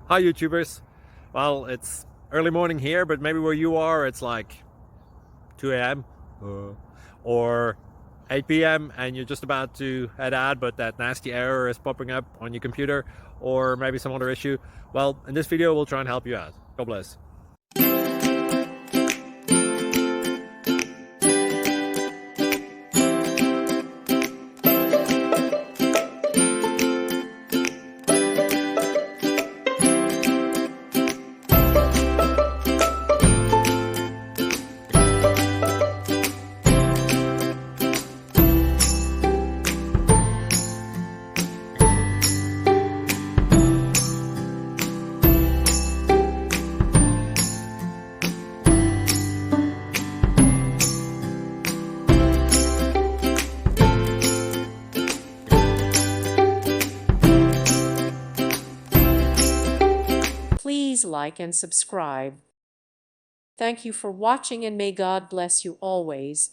Hi YouTubers. Well, it's early morning here, but maybe where you are it's like 2 a.m. Or 8 p.m. and you're just about to head out, but that nasty error is popping up on your computer, or maybe some other issue. Well, in this video we'll try and help you out. God bless. Please like and subscribe. Thank you for watching, and may God bless you always.